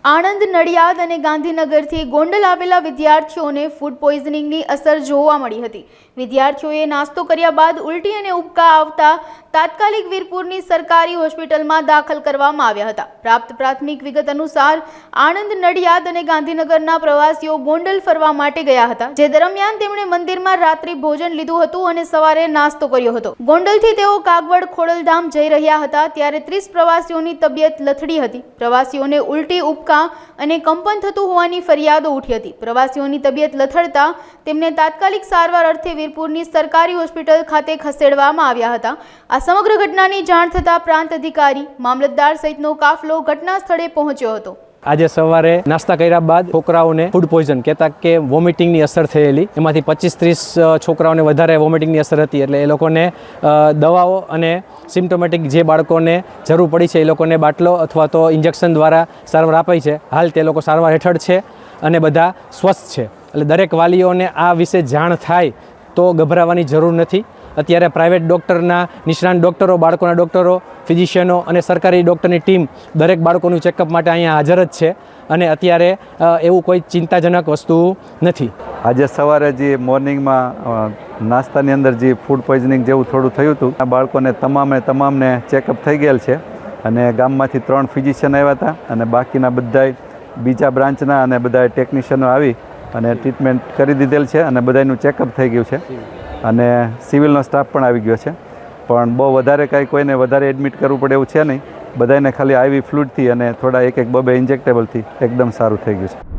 આણંદ, નડિયાદ અને ગાંધીનગરથી ગોંડલ આવેલા વિદ્યાર્થીઓને ફૂડ પોઈઝનિંગની અસર જોવા મળી હતી। વિદ્યાર્થીઓએ નાસ્તો કર્યા બાદ ઉલટી અને ઉબકા આવતા તાત્કાલિક વીરપુરની સરકારી હોસ્પિટલમાં દાખલ કરવામાં આવ્યા હતા। પ્રાપ્ત પ્રાથમિક વિગત અનુસાર આણંદ, નડિયાદ અને ગાંધીનગરના પ્રવાસીઓ ગોંડલ ફરવા માટે ગયા હતા, જે દરમિયાન તેમણે મંદિરમાં રાત્રિ ભોજન લીધું હતું અને સવારે નાસ્તો કર્યો હતો। ગોંડલથી તેઓ કાગવડ ખોડલધામ જઈ રહ્યા હતા ત્યારે 30 પ્રવાસીઓની તબિયત લથડી હતી। પ્રવાસીઓને ઉલટી, ઉબકા અને કંપન થતું હોવાની ફરિયાદો ઉઠી હતી। પ્રવાસીઓની તબિયત લથડતા તેમને તાત્કાલિક સારવાર અર્થે વીરપુરની સરકારી હોસ્પિટલ ખાતે ખસેડવામાં આવ્યા હતા। આ સમગ્ર ઘટનાની જાણ થતાં પ્રાંત અધિકારી, મામલતદાર સહિતનો કાફલો ઘટના સ્થળે પહોંચ્યો હતો। આજે સવારે નાસ્તા કર્યા બાદ છોકરાઓને ફૂડ પોઈઝન કહેતા કે વોમિટિંગની અસર થયેલી, એમાંથી 25-30 છોકરાઓને વધારે વોમિટિંગની અસર હતી। એટલે એ લોકોને દવાઓ અને સિમ્પ્ટોમેટિક જે બાળકોને જરૂર પડી છે એ લોકોને બાટલો અથવા તો ઇન્જેક્શન દ્વારા સારવાર અપાઈ છે। હાલ તે લોકો સારવાર હેઠળ છે અને બધા સ્વસ્થ છે। એટલે દરેક વાલીઓને આ વિશે જાણ થાય તો ગભરાવાની જરૂર નથી। અત્યારે પ્રાઇવેટ ડૉક્ટરના નિષ્ણાંત ડૉક્ટરો, બાળકોના ડૉક્ટરો, ફિઝિશિયનો અને સરકારી ડૉક્ટરની ટીમ દરેક બાળકોનું ચેકઅપ માટે અહીંયા હાજર જ છે અને અત્યારે એવું કોઈ ચિંતાજનક વસ્તુ નથી। આજે સવારે જે મોર્નિંગમાં નાસ્તાની અંદર જે ફૂડ પોઈઝનિંગ જેવું થોડું થયું હતું, આ બાળકોને તમામને ચેકઅપ થઈ ગયેલ છે અને ગામમાંથી 3 ફિઝિશિયન આવ્યા હતા અને બાકીના બધાય બીજા બ્રાન્ચના અને બધા ટેકનિશિયનો આવી અને ટ્રીટમેન્ટ કરી દીધેલ છે અને બધાનું ચેકઅપ થઈ ગયું છે અને સિવિલનો સ્ટાફ પણ આવી ગયો છે। પણ બહુ વધારે કાંઈ કોઈને વધારે એડમિટ કરવું પડે એવું છે નહીં। બધાને ખાલી આઈવી ફ્લૂઇડથી અને થોડા 1-2 ઇન્જેક્ટેબલથી એકદમ સારું થઈ ગયું છે।